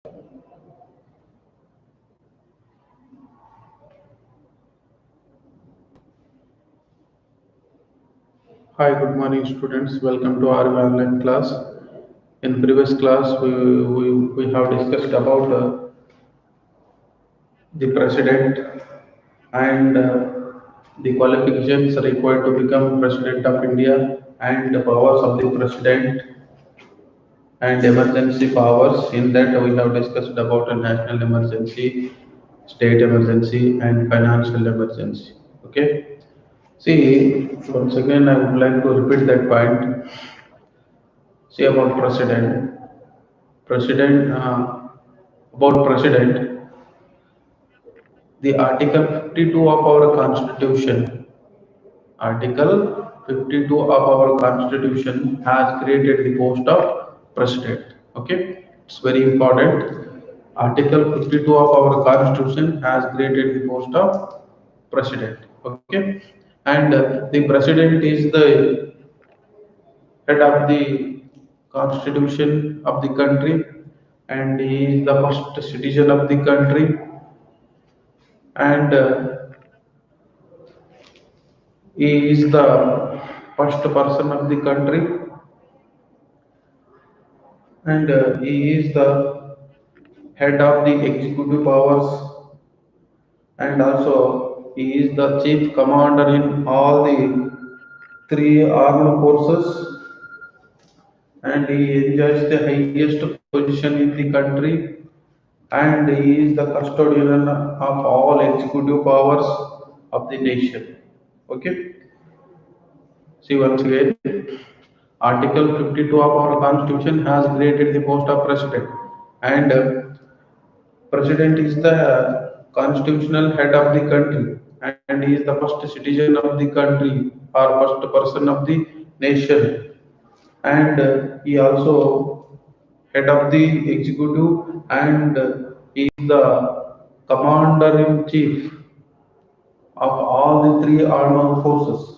Hi, good morning, students. Welcome to our online class. In previous class, we have discussed about the president and the qualifications required to become president of India and the powers of the president and emergency powers. In that, we have discussed about a national emergency, state emergency, and financial emergency. Okay. See, once again, I would like to repeat that point. See about president. President, about president, the Article 52 of our Constitution, Article 52 of our Constitution has created the post of president. Okay, it's very important. Article 52 of our Constitution has created the post of president. Okay, and the president is the head of the constitution of the country, and he is the first citizen of the country, and he is the first person of the country, and he is the head of the executive powers, and also he is the chief commander in all the three armed forces, and he enjoys the highest position in the country, and he is the custodian of all executive powers of the nation. Okay, see once again, Article 52 of our Constitution has created the post of president, and president is the constitutional head of the country, and he is the first citizen of the country or first person of the nation, and he also head of the executive, and he is the commander in chief of all the three armed forces.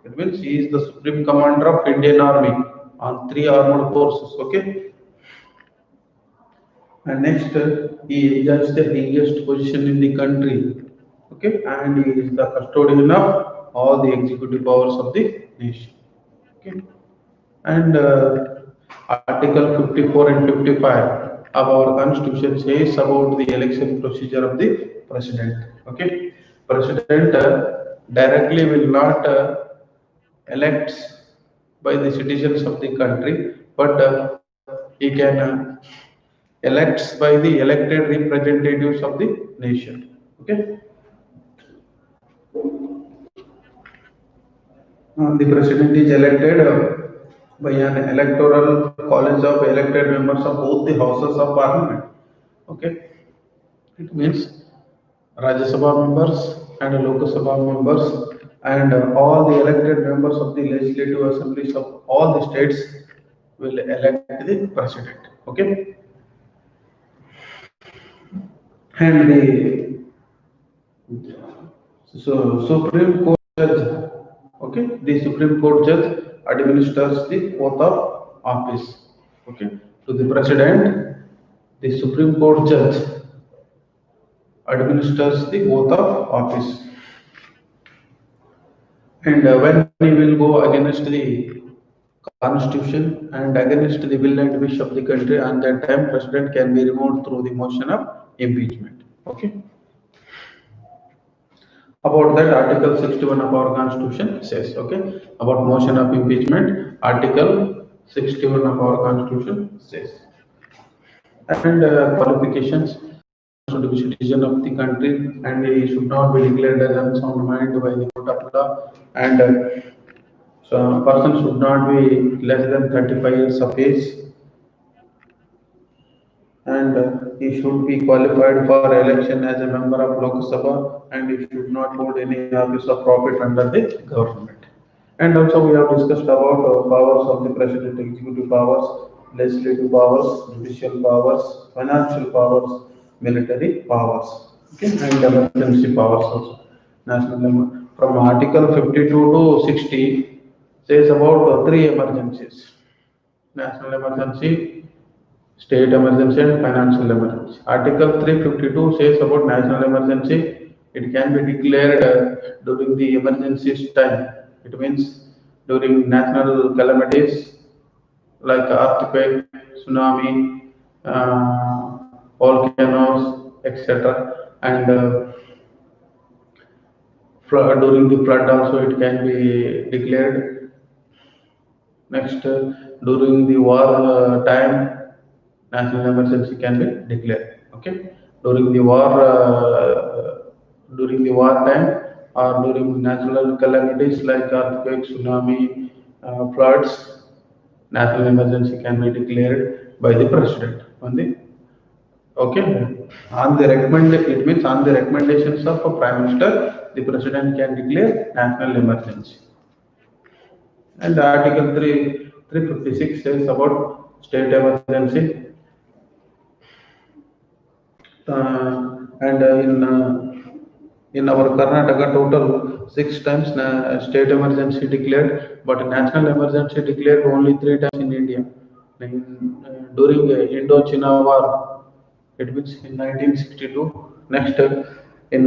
It means he is the supreme commander of Indian Army on three armed forces. Okay, and next he enjoys the highest position in the country. Okay, and he is the custodian of all the executive powers of the nation. Okay, and Article 54 and 55 of our Constitution says about the election procedure of the president. Okay, president directly will not elect by the citizens of the country, but he can elects by the elected representatives of the nation. Okay, the president is elected by an electoral college of elected members of both the houses of parliament. Okay, it means Rajya Sabha members and Lok Sabha members, and all the elected members of the legislative assemblies of all the states will elect the president. Okay, and the Supreme Court judge, okay, the Supreme Court judge administers the oath of office, okay, to the president. The Supreme Court judge administers the oath of office, and when he will go against the constitution and against the will and wish of the country, and that time president can be removed through the motion of impeachment. Okay, about that, Article 61 of our Constitution says, okay, about motion of impeachment, Article 61 of our Constitution says. And qualifications should be citizen of the country, and he should not be declared as unsound mind by the court of law, and so a person should not be less than 35 years of age, and he should be qualified for election as a member of Lok Sabha, and he should not hold any office of profit under the government. And also we have discussed about powers of the president, executive powers, legislative powers, judicial powers, financial powers, military powers, okay, and emergency powers also. From Article 52 to 60 says about three emergencies: national emergency, state emergency and financial emergency. Article 352 says about national emergency. It can be declared during the emergency time. It means during national calamities like earthquake, tsunami, volcanoes, etc. And during the flood also it can be declared. Next, during the war time, national emergency can be declared. Okay, during the war time or during natural calamities like earthquake, tsunami, floods, national emergency can be declared by the president. On the recommend it means on the recommendations of a prime minister, the president can declare national emergency. And Article 356 says about state emergency. And in our Karnataka, total 6 times state emergency declared, but national emergency declared only 3 times in India. During Indo-China War, it means in 1962. Next, in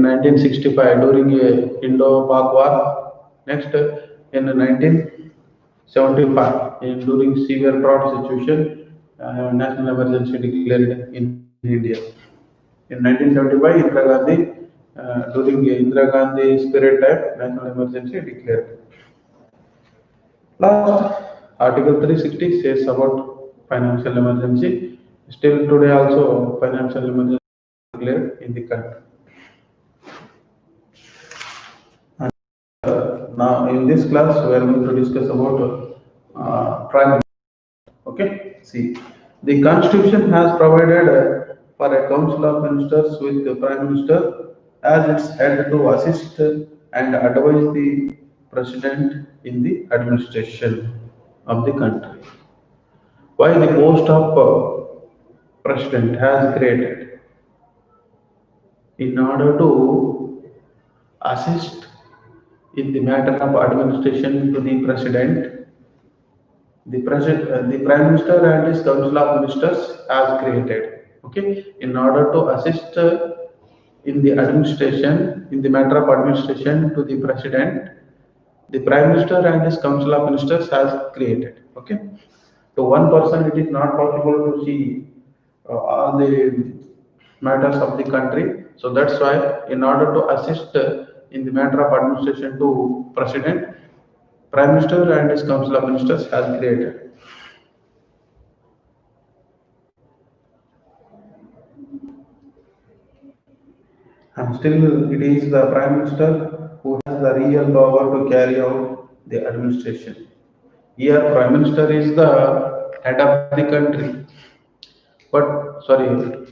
1965 during Indo-Pak War. Next, in 1975 during severe drought situation, national emergency declared in India. In 1975, Indira Gandhi, during Indira Gandhi's period time, national emergency declared. Last, Article 360 says about financial emergency. Still today also financial emergency declared in the country. And now in this class we are going to discuss about Prime Minister. Okay, see, the Constitution has provided for a Council of Ministers with the Prime Minister as its head to assist and advise the President in the administration of the country. Why the post of President has created? In order to assist in the matter of administration to the President, the Prime Minister and his Council of Ministers has created. Okay, in order to assist in the administration, in the matter of administration to the President, the Prime Minister and his Council of Ministers has created. Okay, to one person it is not possible to see all the matters of the country. So that's why, in order to assist in the matter of administration to President, Prime Minister and his Council of Ministers has created. And still, it is the Prime Minister who has the real power to carry out the administration. Here, Prime Minister is the head of the country. But sorry,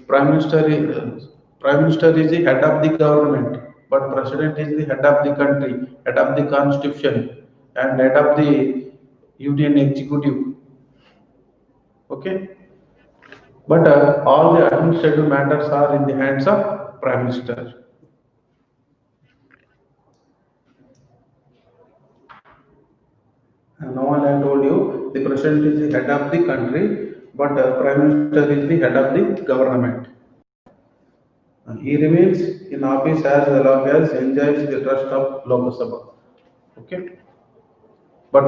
Prime Minister is the head of the government, but President is the head of the country, head of the constitution, and head of the union executive. Okay, but all the administrative matters are in the hands of Prime Minister. And now I told you, the President is the head of the country, but Prime Minister is the head of the government. He remains in office as long as enjoys the trust of Lok Sabha. Okay, but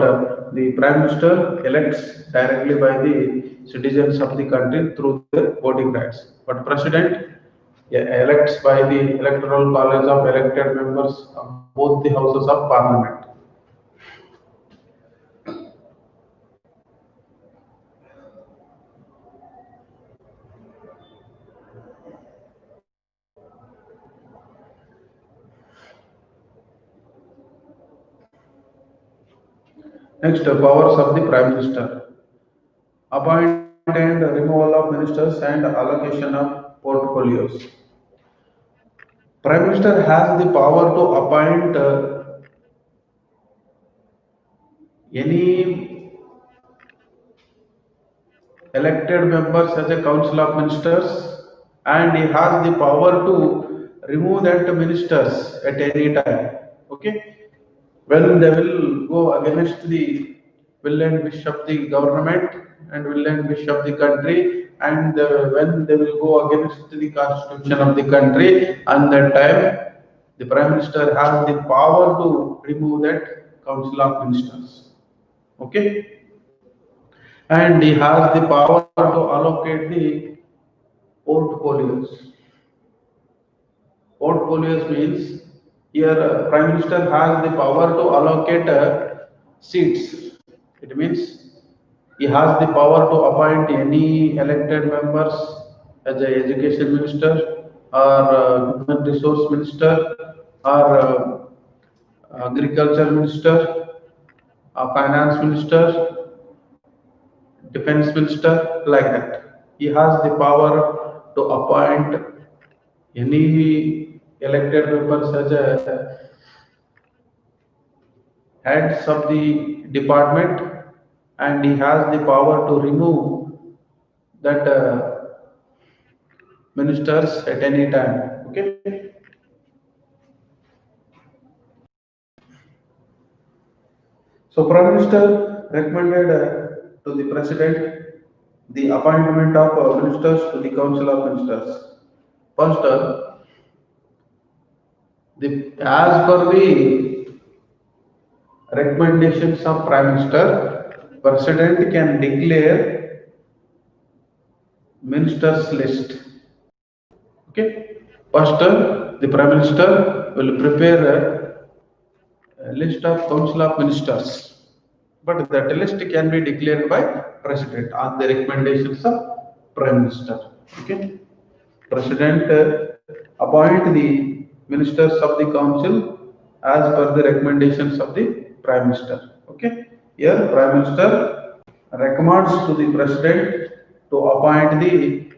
the Prime Minister elects directly by the citizens of the country through their voting rights. But President elects by the electoral college of elected members of both the houses of Parliament. Next, powers of the Prime Minister. Appoint and removal of ministers and allocation of portfolios. Prime Minister has the power to appoint any elected members as a council of ministers, and he has the power to remove that ministers at any time. Okay, when they will go against the will and wish of the government and will and wish of the country, and when they will go against the constitution of the country, and that time the prime minister has the power to remove that council of ministers. Okay, and he has the power to allocate the portfolios. Portfolios means here prime minister has the power to allocate seats. It means he has the power to appoint any elected members as a education minister or human resource minister or agriculture minister, finance minister, defense minister, like that. He has the power to appoint any elected members as a heads of the department, and he has the power to remove that ministers at any time. Okay. So Prime Minister recommended to the President the appointment of ministers to the Council of Ministers. First, as per the recommendations of Prime Minister, President can declare ministers list. Okay. First, the Prime Minister will prepare a list of Council of Ministers, but that list can be declared by President on the recommendations of Prime Minister. Okay. President appoint the ministers of the Council as per the recommendations of the Prime Minister. Okay. Here, Prime Minister recommends to the President to appoint the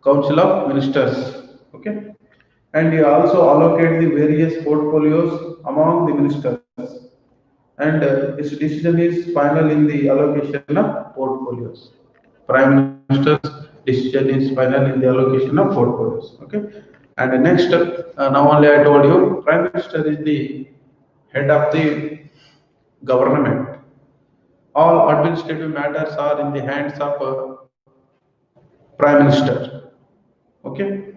Council of Ministers. Okay. And he also allocate the various portfolios among the ministers, and his decision is final in the allocation of portfolios. Prime Minister's decision is final in the allocation of portfolios. Okay, and next, now only I told you, Prime Minister is the head of the government. All administrative matters are in the hands of Prime Minister. Okay,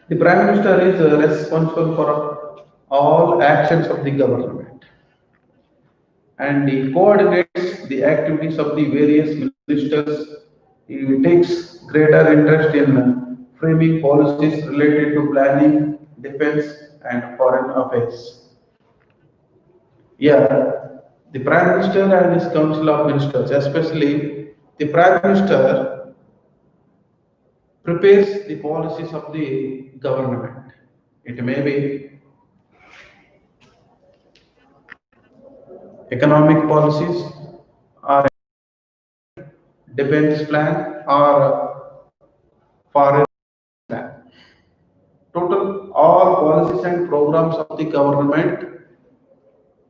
the Prime Minister is responsible for all actions of the government, and he coordinates the activities of the various ministers. He takes greater interest in framing policies related to planning, defense, and foreign affairs. Yeah, the Prime Minister and his Council of Ministers, especially the Prime Minister, prepares the policies of the government. It may be economic policies or defense plan or foreign plan. Total all policies and programs of the government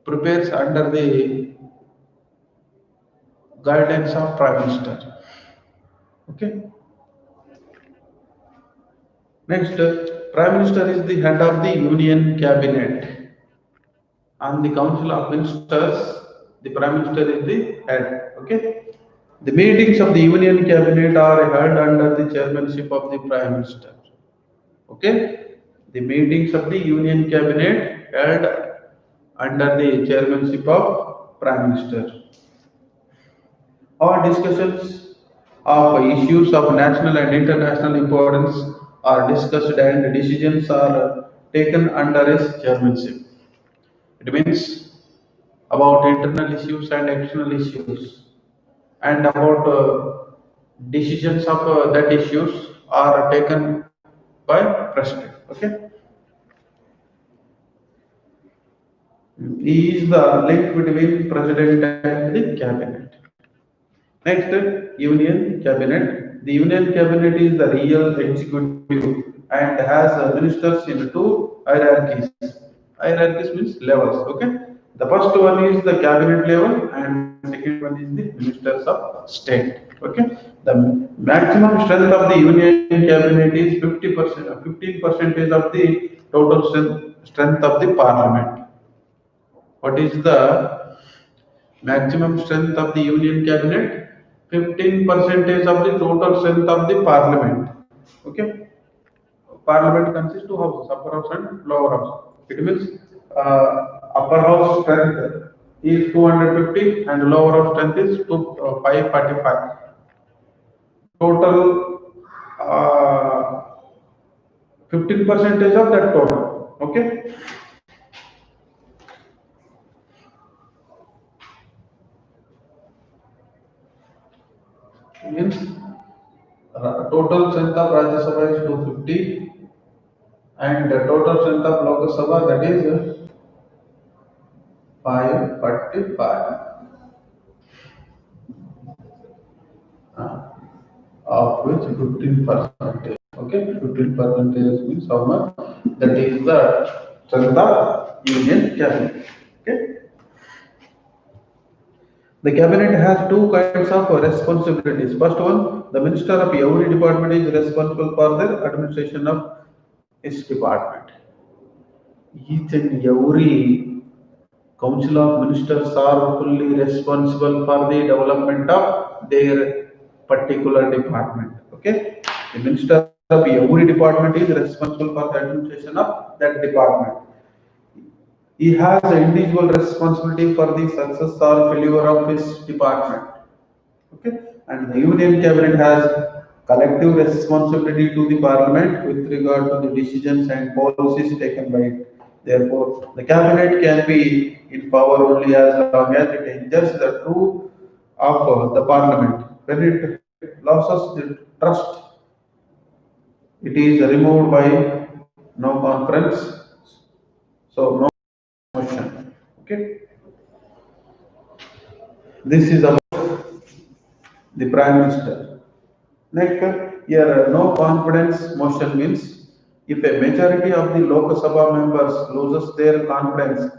prepares under the guidance of Prime Minister. Okay. Next, Prime Minister is the head of the Union Cabinet. On the Council of Ministers, the Prime Minister is the head. Okay. The meetings of the Union Cabinet are held under the chairmanship of the Prime Minister. Okay. The meetings of the Union Cabinet held under the chairmanship of Prime Minister. All discussions of issues of national and international importance are discussed and decisions are taken under his chairmanship. It means about internal issues and external issues, and about decisions of that issues are taken by President. Okay. He is the link between President and the Cabinet. Next, Union Cabinet. The Union Cabinet is the real executive and has ministers in two hierarchies. Hierarchies means levels. Okay. The first one is the cabinet level, and second one is the ministers of state. Okay. The maximum strength of the Union Cabinet is 50%, 15% of the total strength of the Parliament. What is the Maximum strength of the Union Cabinet, 15% of the total strength of the Parliament. Okay, Parliament consists two houses, upper house and lower house. It means upper house strength is 250 and lower house strength is 545. Total 15% of that total. Okay. Means total strength of Rajya Sabha is 250 and total strength of Lok Sabha, that is 545, of which 15%. Okay, 15% means how much? That is the strength of Union Cabinet. Okay. The cabinet has two kinds of responsibilities. First one, the minister of every department is responsible for the administration of his department. Each and every council of ministers are fully responsible for the development of their particular department. Okay, the minister of every department is responsible for the administration of that department. He has the individual responsibility for the success or failure of his department. Okay, and the Union Cabinet has collective responsibility to the Parliament with regard to the decisions and policies taken by it. Therefore, the Cabinet can be in power only as long as it enjoys the true of the Parliament. When it loses the trust, it is removed by no conference, so no motion. Okay, this is about the Prime Minister. Next, here no confidence motion means if a majority of the Lok Sabha members loses their confidence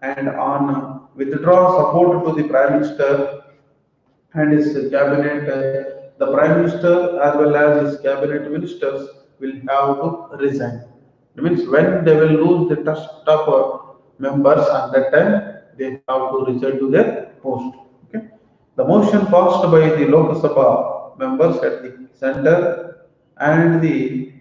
and on withdraw support to the Prime Minister and his cabinet, the Prime Minister as well as his cabinet ministers will have to resign. It means when they will lose the trust of members at that time, they have to resign to their post. Okay. The motion passed by the Lok Sabha members at the center and the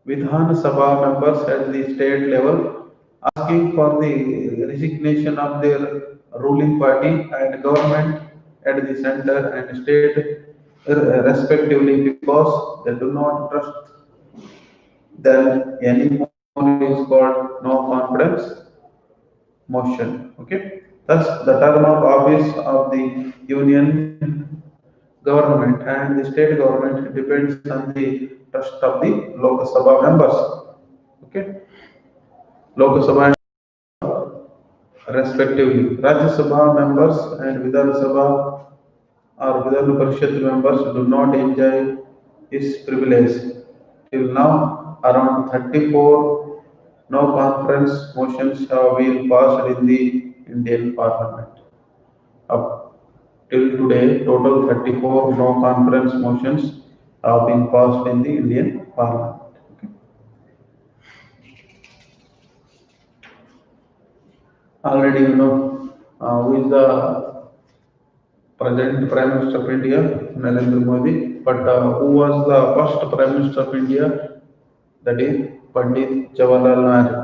Vidhan Sabha members at the state level asking for the resignation of their ruling party and government at the center and state respectively because they do not trust them anymore is called no confidence motion. Okay. Thus, the term of office of the union government and the state government depends on the trust of the Lok Sabha members. Okay. Lok Sabha respectively. Rajya Sabha members and Vidhan Sabha or Vidhan Parishad members do not enjoy this privilege. Till now, around 34 no conference motions have been passed in the Indian Parliament. Up till today, total 34 no conference motions have been passed in the Indian Parliament. Okay. Already you know who is the present Prime Minister of India, Narendra Modi, but who was the first Prime Minister of India? That is Pandit Jawaharlal Nehru.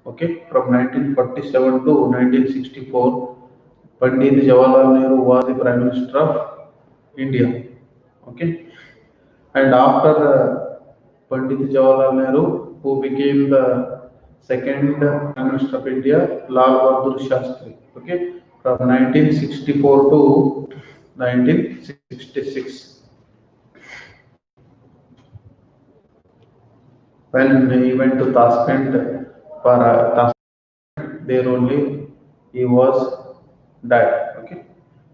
Okay, from 1947 to 1964, Pandit Jawaharlal Nehru was the Prime Minister of India. Okay, and after Pandit Jawaharlal Nehru, who became the second Prime Minister of India, Lal Bahadur Shastri. Okay, from 1964 to 1966. When he went to Tashkent for there only he was died. Okay,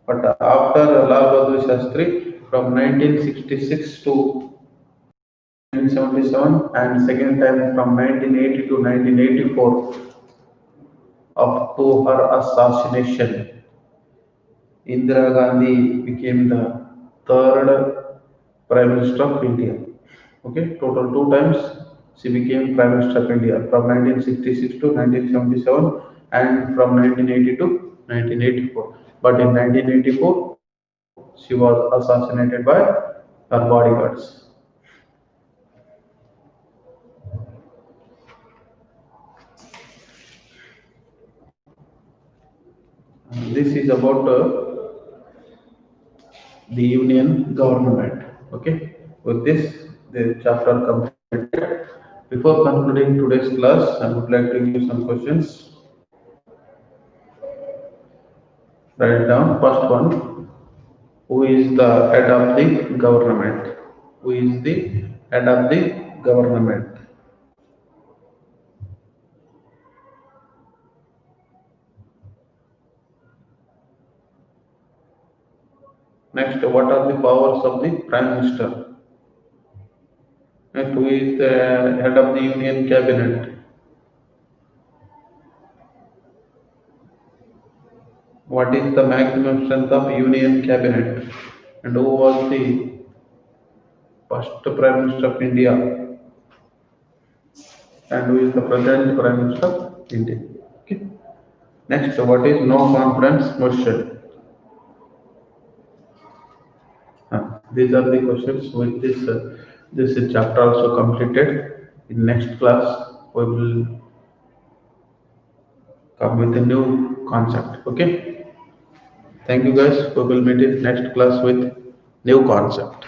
but after Lal Bahadur Shastri, from 1966 to 1977 and second time from 1980 to 1984 up to her assassination, Indira Gandhi became the third Prime Minister of India. Okay, total two times she became Prime Minister of India from 1966 to 1977 and from 1980 to 1984. but in 1984, she was assassinated by her bodyguards. This is about the union government. Okay, with this, the chapter completed. Before concluding today's class, I would like to give some questions. Write it down. First one: who is the head of the government? Who is the head of the government? Next, what are the powers of the prime minister? Next, who is the head of the union cabinet? What is the maximum strength of union cabinet? And who was the first prime minister of India? And who is the present prime minister of India? Okay. Next, what is no confidence motion? These are the questions with this chapter also completed. In next class, we will come with a new concept. Okay. Thank you guys. We will meet in next class with new concept.